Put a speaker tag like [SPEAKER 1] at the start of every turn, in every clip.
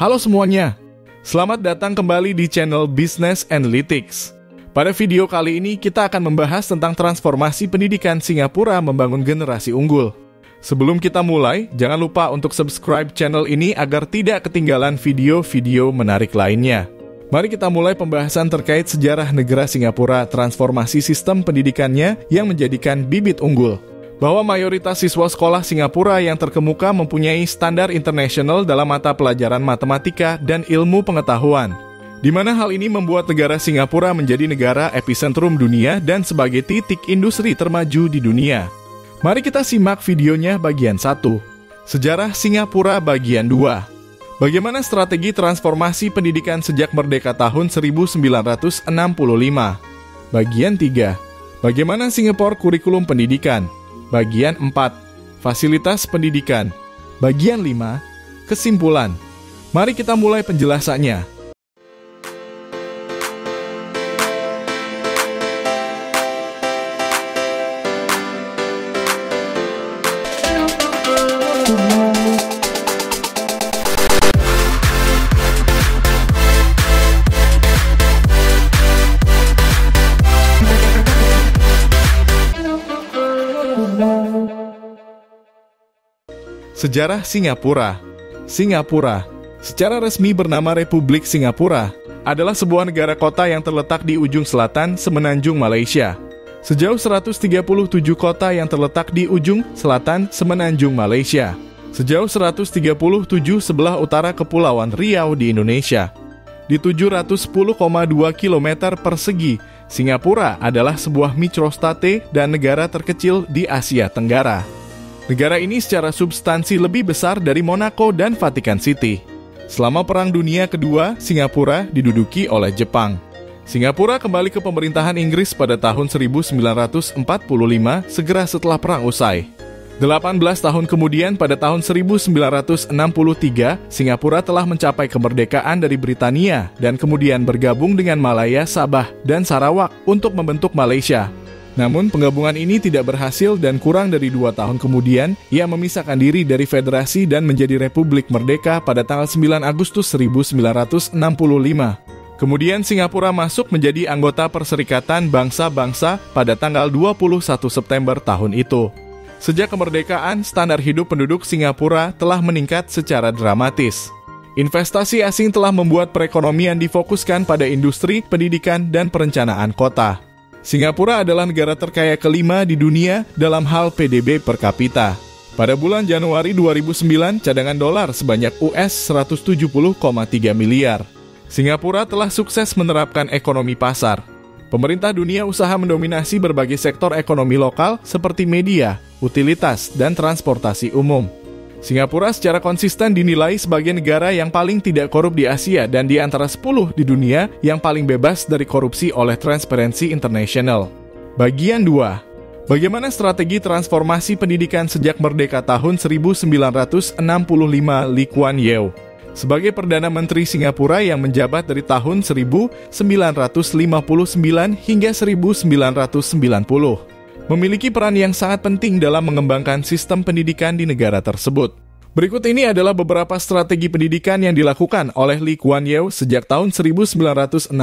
[SPEAKER 1] Halo semuanya, selamat datang kembali di channel Business Analytics. Pada video kali ini kita akan membahas tentang transformasi pendidikan Singapura membangun generasi unggul. Sebelum kita mulai, jangan lupa untuk subscribe channel ini agar tidak ketinggalan video-video menarik lainnya. Mari kita mulai pembahasan terkait sejarah negara Singapura, transformasi sistem pendidikannya yang menjadikan bibit unggul. Bahwa mayoritas siswa sekolah Singapura yang terkemuka mempunyai standar internasional dalam mata pelajaran matematika dan ilmu pengetahuan, di mana hal ini membuat negara Singapura menjadi negara epicentrum dunia dan sebagai titik industri termaju di dunia. Mari kita simak videonya bagian 1. Sejarah Singapura bagian 2. Bagaimana strategi transformasi pendidikan sejak merdeka tahun 1965. Bagian 3. Bagaimana Singapura kurikulum pendidikan. Bagian 4. Fasilitas pendidikan. Bagian 5. Kesimpulan. Mari kita mulai penjelasannya. Sejarah Singapura. Singapura, secara resmi bernama Republik Singapura, adalah sebuah negara kota yang terletak di ujung selatan semenanjung Malaysia. Sejauh 137 kota yang terletak di ujung selatan semenanjung Malaysia. Sejauh 137 sebelah utara Kepulauan Riau di Indonesia. Di 710,2 km persegi, Singapura adalah sebuah microstate dan negara terkecil di Asia Tenggara. Negara ini secara substansi lebih besar dari Monaco dan Vatikan City. Selama Perang Dunia Kedua, Singapura diduduki oleh Jepang. Singapura kembali ke pemerintahan Inggris pada tahun 1945, segera setelah perang usai. 18 tahun kemudian, pada tahun 1963, Singapura telah mencapai kemerdekaan dari Britania dan kemudian bergabung dengan Malaya, Sabah, dan Sarawak untuk membentuk Malaysia. Namun penggabungan ini tidak berhasil dan kurang dari 2 tahun kemudian, ia memisahkan diri dari federasi dan menjadi Republik Merdeka pada tanggal 9 Agustus 1965. Kemudian Singapura masuk menjadi anggota Perserikatan Bangsa-Bangsa pada tanggal 21 September tahun itu. Sejak kemerdekaan, standar hidup penduduk Singapura telah meningkat secara dramatis. Investasi asing telah membuat perekonomian difokuskan pada industri, pendidikan, dan perencanaan kota. Singapura adalah negara terkaya kelima di dunia dalam hal PDB per kapita. Pada bulan Januari 2009, cadangan dolar sebanyak US 170,3 miliar. Singapura telah sukses menerapkan ekonomi pasar. Pemerintah dunia usaha mendominasi berbagai sektor ekonomi lokal seperti media, utilitas, dan transportasi umum. Singapura secara konsisten dinilai sebagai negara yang paling tidak korup di Asia dan di antara 10 di dunia yang paling bebas dari korupsi oleh Transparency International. Bagian 2. Bagaimana strategi transformasi pendidikan sejak merdeka tahun 1965 Lee Kuan Yew sebagai Perdana Menteri Singapura yang menjabat dari tahun 1959 hingga 1990. Memiliki peran yang sangat penting dalam mengembangkan sistem pendidikan di negara tersebut. Berikut ini adalah beberapa strategi pendidikan yang dilakukan oleh Lee Kuan Yew sejak tahun 1965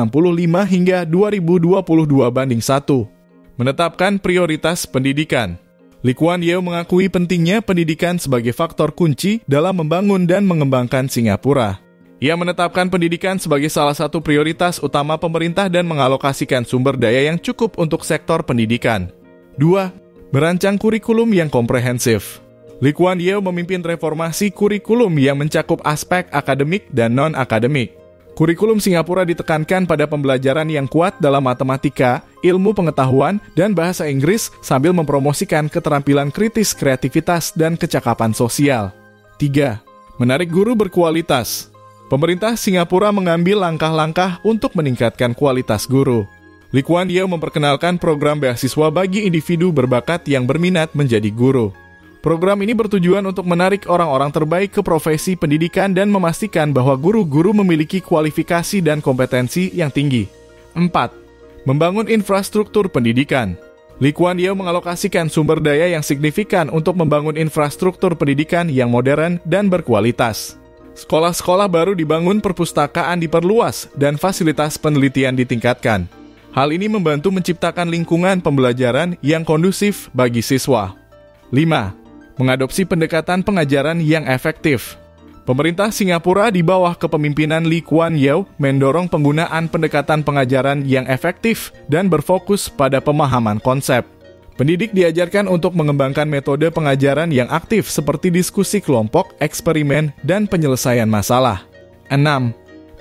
[SPEAKER 1] hingga 2022 banding 1. Menetapkan prioritas pendidikan. Lee Kuan Yew mengakui pentingnya pendidikan sebagai faktor kunci dalam membangun dan mengembangkan Singapura. Ia menetapkan pendidikan sebagai salah satu prioritas utama pemerintah dan mengalokasikan sumber daya yang cukup untuk sektor pendidikan. 2. Merancang kurikulum yang komprehensif. Lee Kuan Yew memimpin reformasi kurikulum yang mencakup aspek akademik dan non-akademik. Kurikulum Singapura ditekankan pada pembelajaran yang kuat dalam matematika, ilmu pengetahuan, dan bahasa Inggris sambil mempromosikan keterampilan kritis, kreativitas, dan kecakapan sosial. 3. Menarik guru berkualitas. Pemerintah Singapura mengambil langkah-langkah untuk meningkatkan kualitas guru. Lee Kuan Yew memperkenalkan program beasiswa bagi individu berbakat yang berminat menjadi guru. Program ini bertujuan untuk menarik orang-orang terbaik ke profesi pendidikan dan memastikan bahwa guru-guru memiliki kualifikasi dan kompetensi yang tinggi. 4. Membangun infrastruktur pendidikan. Lee Kuan Yew mengalokasikan sumber daya yang signifikan untuk membangun infrastruktur pendidikan yang modern dan berkualitas. Sekolah-sekolah baru dibangun, perpustakaan diperluas, dan fasilitas penelitian ditingkatkan. Hal ini membantu menciptakan lingkungan pembelajaran yang kondusif bagi siswa. 5. Mengadopsi pendekatan pengajaran yang efektif. Pemerintah Singapura di bawah kepemimpinan Lee Kuan Yew mendorong penggunaan pendekatan pengajaran yang efektif dan berfokus pada pemahaman konsep. Pendidik diajarkan untuk mengembangkan metode pengajaran yang aktif seperti diskusi kelompok, eksperimen, dan penyelesaian masalah. 6.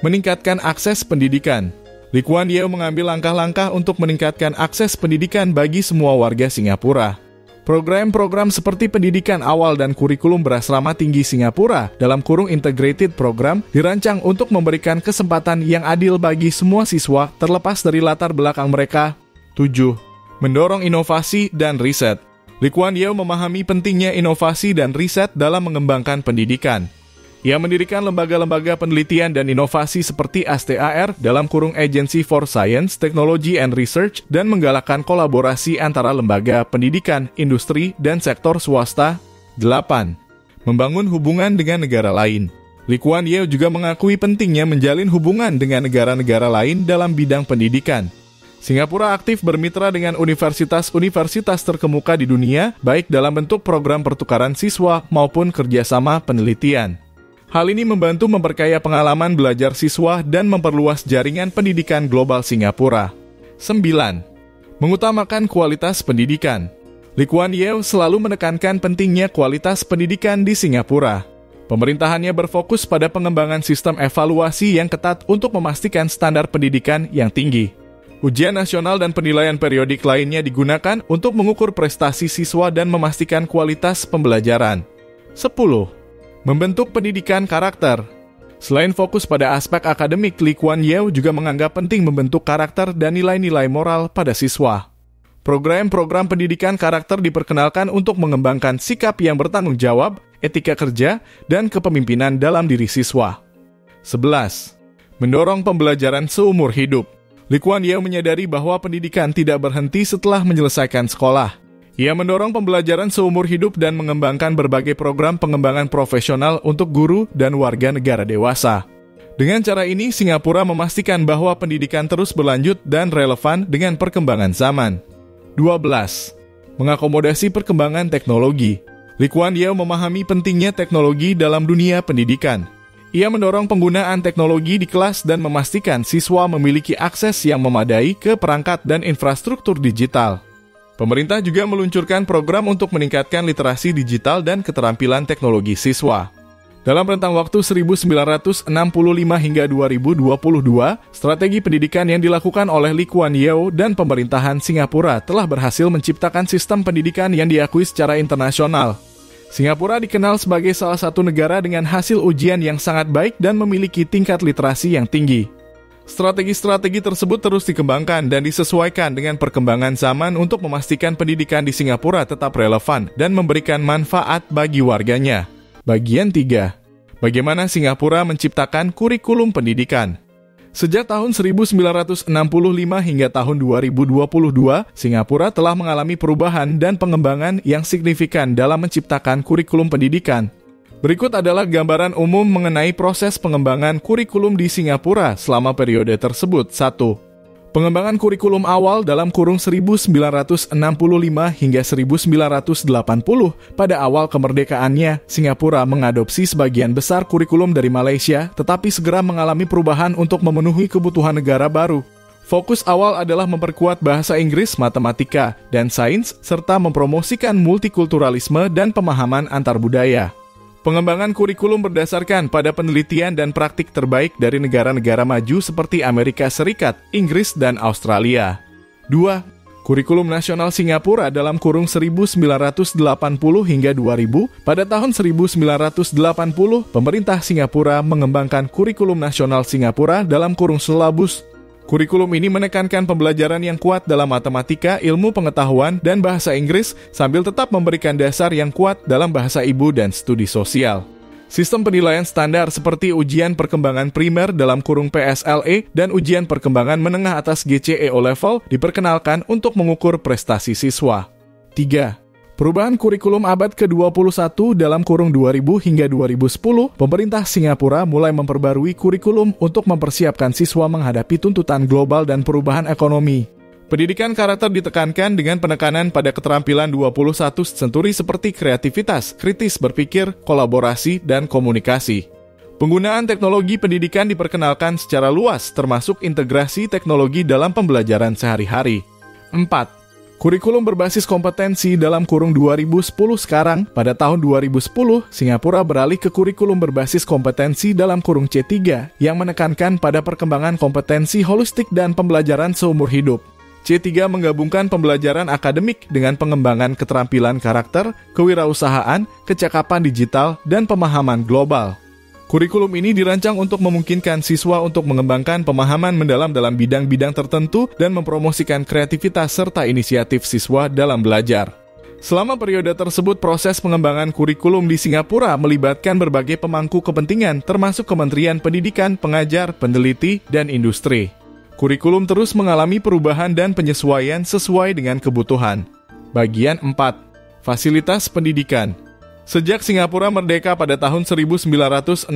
[SPEAKER 1] Meningkatkan akses pendidikan. Lee Kuan Yew mengambil langkah-langkah untuk meningkatkan akses pendidikan bagi semua warga Singapura. Program-program seperti pendidikan awal dan kurikulum berasrama tinggi Singapura (Integrated Program) dirancang untuk memberikan kesempatan yang adil bagi semua siswa terlepas dari latar belakang mereka. 7. Mendorong inovasi dan riset. Lee Kuan Yew memahami pentingnya inovasi dan riset dalam mengembangkan pendidikan. Ia mendirikan lembaga-lembaga penelitian dan inovasi seperti ASTAR (Agency for Science, Technology and Research) dan menggalakkan kolaborasi antara lembaga pendidikan, industri, dan sektor swasta. 8. Membangun hubungan dengan negara lain. Lee Kuan Yew juga mengakui pentingnya menjalin hubungan dengan negara-negara lain dalam bidang pendidikan. Singapura aktif bermitra dengan universitas-universitas terkemuka di dunia, baik dalam bentuk program pertukaran siswa maupun kerjasama penelitian. Hal ini membantu memperkaya pengalaman belajar siswa dan memperluas jaringan pendidikan global Singapura. 9. Mengutamakan kualitas pendidikan. Lee Kuan Yew selalu menekankan pentingnya kualitas pendidikan di Singapura. Pemerintahannya berfokus pada pengembangan sistem evaluasi yang ketat untuk memastikan standar pendidikan yang tinggi. Ujian nasional dan penilaian periodik lainnya digunakan untuk mengukur prestasi siswa dan memastikan kualitas pembelajaran. 10. Membentuk pendidikan karakter. Selain fokus pada aspek akademik, Lee Kuan Yew juga menganggap penting membentuk karakter dan nilai-nilai moral pada siswa. Program-program pendidikan karakter diperkenalkan untuk mengembangkan sikap yang bertanggung jawab, etika kerja, dan kepemimpinan dalam diri siswa. 11. Mendorong pembelajaran seumur hidup. Lee Kuan Yew menyadari bahwa pendidikan tidak berhenti setelah menyelesaikan sekolah. Ia mendorong pembelajaran seumur hidup dan mengembangkan berbagai program pengembangan profesional untuk guru dan warga negara dewasa. Dengan cara ini, Singapura memastikan bahwa pendidikan terus berlanjut dan relevan dengan perkembangan zaman. 12. Mengakomodasi perkembangan teknologi. Lee Kuan Yew memahami pentingnya teknologi dalam dunia pendidikan. Ia mendorong penggunaan teknologi di kelas dan memastikan siswa memiliki akses yang memadai ke perangkat dan infrastruktur digital. Pemerintah juga meluncurkan program untuk meningkatkan literasi digital dan keterampilan teknologi siswa. Dalam rentang waktu 1965 hingga 2022, strategi pendidikan yang dilakukan oleh Lee Kuan Yew dan pemerintahan Singapura telah berhasil menciptakan sistem pendidikan yang diakui secara internasional. Singapura dikenal sebagai salah satu negara dengan hasil ujian yang sangat baik dan memiliki tingkat literasi yang tinggi. Strategi-strategi tersebut terus dikembangkan dan disesuaikan dengan perkembangan zaman untuk memastikan pendidikan di Singapura tetap relevan dan memberikan manfaat bagi warganya. Bagian 3. Bagaimana Singapura menciptakan kurikulum pendidikan? Sejak tahun 1965 hingga tahun 2022, Singapura telah mengalami perubahan dan pengembangan yang signifikan dalam menciptakan kurikulum pendidikan. Berikut adalah gambaran umum mengenai proses pengembangan kurikulum di Singapura selama periode tersebut. 1. Pengembangan kurikulum awal (1965 hingga 1980). Pada awal kemerdekaannya, Singapura mengadopsi sebagian besar kurikulum dari Malaysia, tetapi segera mengalami perubahan untuk memenuhi kebutuhan negara baru. Fokus awal adalah memperkuat bahasa Inggris, matematika, dan sains, serta mempromosikan multikulturalisme dan pemahaman antar budaya. Pengembangan kurikulum berdasarkan pada penelitian dan praktik terbaik dari negara-negara maju seperti Amerika Serikat, Inggris, dan Australia. 2. Kurikulum Nasional Singapura (1980 hingga 2000). Pada tahun 1980, pemerintah Singapura mengembangkan Kurikulum Nasional Singapura (Syllabus). Kurikulum ini menekankan pembelajaran yang kuat dalam matematika, ilmu pengetahuan, dan bahasa Inggris, sambil tetap memberikan dasar yang kuat dalam bahasa ibu dan studi sosial. Sistem penilaian standar seperti ujian perkembangan primer (PSLE) dan ujian perkembangan menengah atas GCE O-Level diperkenalkan untuk mengukur prestasi siswa. 3. Perubahan kurikulum abad ke-21 dalam kurung 2000 hingga 2010, pemerintah Singapura mulai memperbarui kurikulum untuk mempersiapkan siswa menghadapi tuntutan global dan perubahan ekonomi. Pendidikan karakter ditekankan dengan penekanan pada keterampilan 21 senturi seperti kreativitas, kritis berpikir, kolaborasi, dan komunikasi. Penggunaan teknologi pendidikan diperkenalkan secara luas, termasuk integrasi teknologi dalam pembelajaran sehari-hari. 4. Kurikulum berbasis kompetensi dalam kurung 2010 sekarang, pada tahun 2010, Singapura beralih ke kurikulum berbasis kompetensi dalam kurung C3 yang menekankan pada perkembangan kompetensi holistik dan pembelajaran seumur hidup. C3 menggabungkan pembelajaran akademik dengan pengembangan keterampilan karakter, kewirausahaan, kecakapan digital, dan pemahaman global. Kurikulum ini dirancang untuk memungkinkan siswa untuk mengembangkan pemahaman mendalam dalam bidang-bidang tertentu dan mempromosikan kreativitas serta inisiatif siswa dalam belajar. Selama periode tersebut, proses pengembangan kurikulum di Singapura melibatkan berbagai pemangku kepentingan, termasuk Kementerian Pendidikan, pengajar, peneliti, dan industri. Kurikulum terus mengalami perubahan dan penyesuaian sesuai dengan kebutuhan. Bagian 4. Fasilitas pendidikan. Sejak Singapura merdeka pada tahun 1965,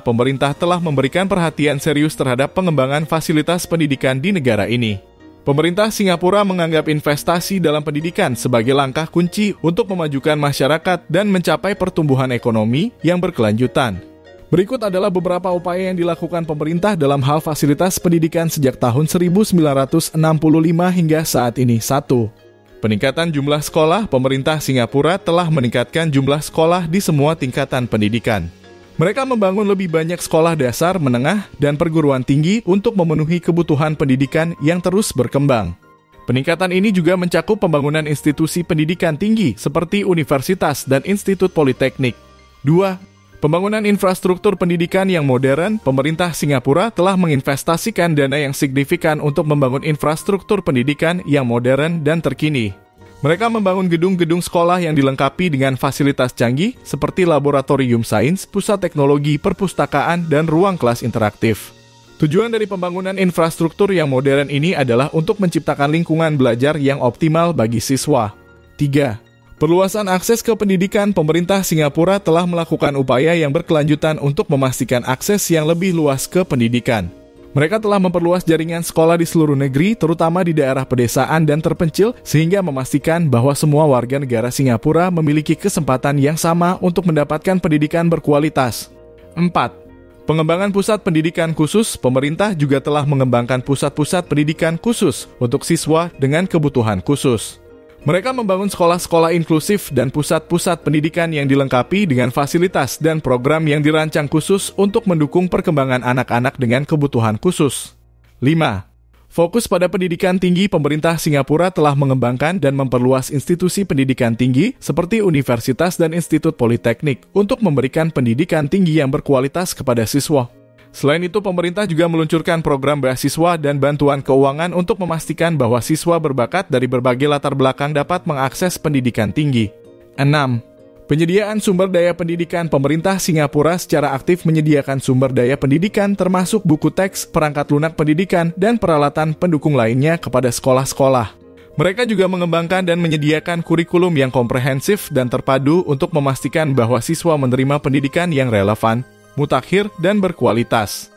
[SPEAKER 1] pemerintah telah memberikan perhatian serius terhadap pengembangan fasilitas pendidikan di negara ini. Pemerintah Singapura menganggap investasi dalam pendidikan sebagai langkah kunci untuk memajukan masyarakat dan mencapai pertumbuhan ekonomi yang berkelanjutan. Berikut adalah beberapa upaya yang dilakukan pemerintah dalam hal fasilitas pendidikan sejak tahun 1965 hingga saat ini. 1. Peningkatan jumlah sekolah. Pemerintah Singapura telah meningkatkan jumlah sekolah di semua tingkatan pendidikan. Mereka membangun lebih banyak sekolah dasar, menengah, dan perguruan tinggi untuk memenuhi kebutuhan pendidikan yang terus berkembang. Peningkatan ini juga mencakup pembangunan institusi pendidikan tinggi seperti universitas dan institut politeknik. 2. Pembangunan infrastruktur pendidikan yang modern. Pemerintah Singapura telah menginvestasikan dana yang signifikan untuk membangun infrastruktur pendidikan yang modern dan terkini. Mereka membangun gedung-gedung sekolah yang dilengkapi dengan fasilitas canggih seperti laboratorium sains, pusat teknologi, perpustakaan, dan ruang kelas interaktif. Tujuan dari pembangunan infrastruktur yang modern ini adalah untuk menciptakan lingkungan belajar yang optimal bagi siswa. 3. Perluasan akses ke pendidikan. Pemerintah Singapura telah melakukan upaya yang berkelanjutan untuk memastikan akses yang lebih luas ke pendidikan. Mereka telah memperluas jaringan sekolah di seluruh negeri, terutama di daerah pedesaan dan terpencil, sehingga memastikan bahwa semua warga negara Singapura memiliki kesempatan yang sama untuk mendapatkan pendidikan berkualitas. 4. Pengembangan pusat pendidikan khusus. Pemerintah juga telah mengembangkan pusat-pusat pendidikan khusus untuk siswa dengan kebutuhan khusus. Mereka membangun sekolah-sekolah inklusif dan pusat-pusat pendidikan yang dilengkapi dengan fasilitas dan program yang dirancang khusus untuk mendukung perkembangan anak-anak dengan kebutuhan khusus. 5. Fokus pada pendidikan tinggi. Pemerintah Singapura telah mengembangkan dan memperluas institusi pendidikan tinggi seperti universitas dan institut politeknik untuk memberikan pendidikan tinggi yang berkualitas kepada siswa. Selain itu, pemerintah juga meluncurkan program beasiswa dan bantuan keuangan untuk memastikan bahwa siswa berbakat dari berbagai latar belakang dapat mengakses pendidikan tinggi. 6. Penyediaan sumber daya pendidikan. Pemerintah Singapura secara aktif menyediakan sumber daya pendidikan termasuk buku teks, perangkat lunak pendidikan, dan peralatan pendukung lainnya kepada sekolah-sekolah. Mereka juga mengembangkan dan menyediakan kurikulum yang komprehensif dan terpadu untuk memastikan bahwa siswa menerima pendidikan yang relevan, mutakhir, dan berkualitas.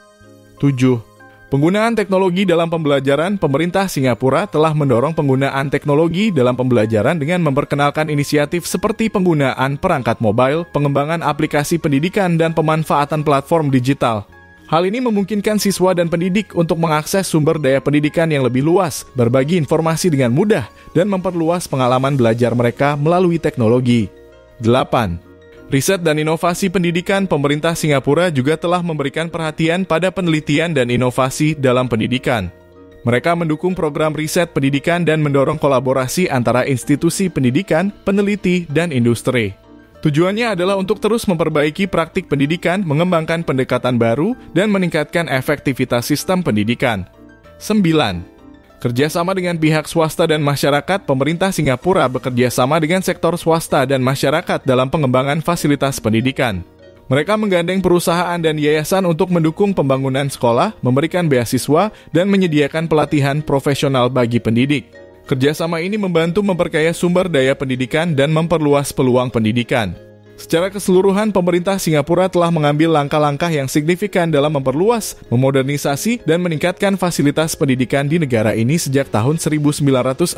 [SPEAKER 1] 7. Penggunaan teknologi dalam pembelajaran. Pemerintah Singapura telah mendorong penggunaan teknologi dalam pembelajaran dengan memperkenalkan inisiatif seperti penggunaan perangkat mobile, pengembangan aplikasi pendidikan, dan pemanfaatan platform digital. Hal ini memungkinkan siswa dan pendidik untuk mengakses sumber daya pendidikan yang lebih luas, berbagi informasi dengan mudah, dan memperluas pengalaman belajar mereka melalui teknologi. 8. Riset dan inovasi pendidikan. Pemerintah Singapura juga telah memberikan perhatian pada penelitian dan inovasi dalam pendidikan. Mereka mendukung program riset pendidikan dan mendorong kolaborasi antara institusi pendidikan, peneliti, dan industri. Tujuannya adalah untuk terus memperbaiki praktik pendidikan, mengembangkan pendekatan baru, dan meningkatkan efektivitas sistem pendidikan. 9. Kerjasama dengan pihak swasta dan masyarakat. Pemerintah Singapura bekerja sama dengan sektor swasta dan masyarakat dalam pengembangan fasilitas pendidikan. Mereka menggandeng perusahaan dan yayasan untuk mendukung pembangunan sekolah, memberikan beasiswa, dan menyediakan pelatihan profesional bagi pendidik. Kerjasama ini membantu memperkaya sumber daya pendidikan dan memperluas peluang pendidikan. Secara keseluruhan, pemerintah Singapura telah mengambil langkah-langkah yang signifikan dalam memperluas, memodernisasi, dan meningkatkan fasilitas pendidikan di negara ini sejak tahun 1965.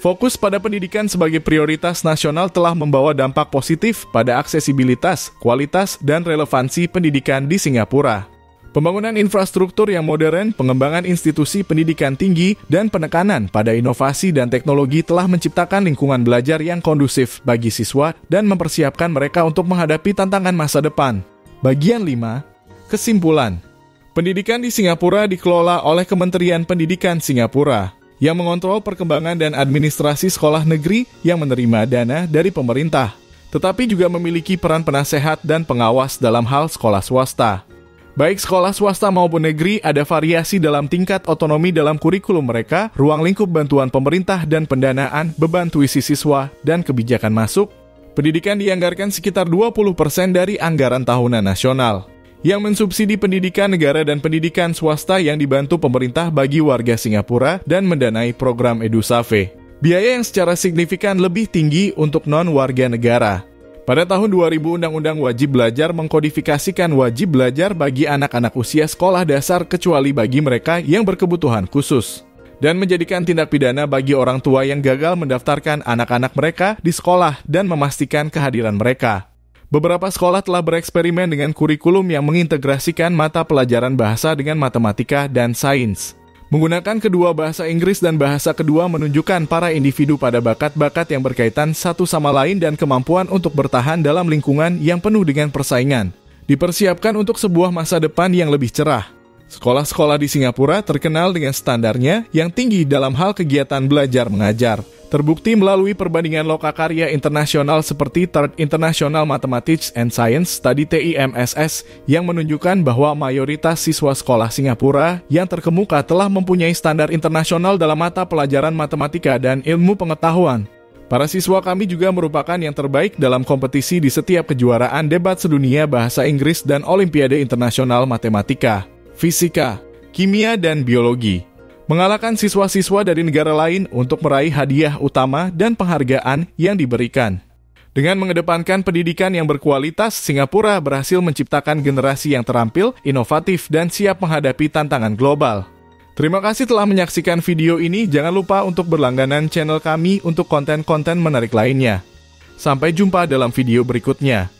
[SPEAKER 1] Fokus pada pendidikan sebagai prioritas nasional telah membawa dampak positif pada aksesibilitas, kualitas, dan relevansi pendidikan di Singapura. Pembangunan infrastruktur yang modern, pengembangan institusi pendidikan tinggi, dan penekanan pada inovasi dan teknologi telah menciptakan lingkungan belajar yang kondusif bagi siswa dan mempersiapkan mereka untuk menghadapi tantangan masa depan. Bagian 5. Kesimpulan. Pendidikan di Singapura dikelola oleh Kementerian Pendidikan Singapura, yang mengontrol perkembangan dan administrasi sekolah negeri yang menerima dana dari pemerintah, tetapi juga memiliki peran penasehat dan pengawas dalam hal sekolah swasta. Baik sekolah swasta maupun negeri ada variasi dalam tingkat otonomi dalam kurikulum mereka, ruang lingkup bantuan pemerintah dan pendanaan, beban tuisi siswa, dan kebijakan masuk. Pendidikan dianggarkan sekitar 20% dari anggaran tahunan nasional, yang mensubsidi pendidikan negara dan pendidikan swasta yang dibantu pemerintah bagi warga Singapura dan mendanai program EduSave. Biaya yang secara signifikan lebih tinggi untuk non-warga negara. Pada tahun 2000, Undang-Undang Wajib Belajar mengkodifikasikan wajib belajar bagi anak-anak usia sekolah dasar kecuali bagi mereka yang berkebutuhan khusus, dan menjadikan tindak pidana bagi orang tua yang gagal mendaftarkan anak-anak mereka di sekolah dan memastikan kehadiran mereka. Beberapa sekolah telah bereksperimen dengan kurikulum yang mengintegrasikan mata pelajaran bahasa dengan matematika dan sains. Menggunakan kedua bahasa Inggris dan bahasa kedua menunjukkan para individu pada bakat-bakat yang berkaitan satu sama lain dan kemampuan untuk bertahan dalam lingkungan yang penuh dengan persaingan. Dipersiapkan untuk sebuah masa depan yang lebih cerah. Sekolah-sekolah di Singapura terkenal dengan standarnya yang tinggi dalam hal kegiatan belajar mengajar. Terbukti melalui perbandingan lokakarya internasional seperti Third International Mathematics and Science Study TIMSS yang menunjukkan bahwa mayoritas siswa sekolah Singapura yang terkemuka telah mempunyai standar internasional dalam mata pelajaran matematika dan ilmu pengetahuan. Para siswa kami juga merupakan yang terbaik dalam kompetisi di setiap kejuaraan debat sedunia bahasa Inggris dan Olimpiade Internasional Matematika, Fisika, Kimia, dan Biologi. Mengalahkan siswa-siswa dari negara lain untuk meraih hadiah utama dan penghargaan yang diberikan. Dengan mengedepankan pendidikan yang berkualitas, Singapura berhasil menciptakan generasi yang terampil, inovatif, dan siap menghadapi tantangan global. Terima kasih telah menyaksikan video ini. Jangan lupa untuk berlangganan channel kami untuk konten-konten menarik lainnya. Sampai jumpa dalam video berikutnya.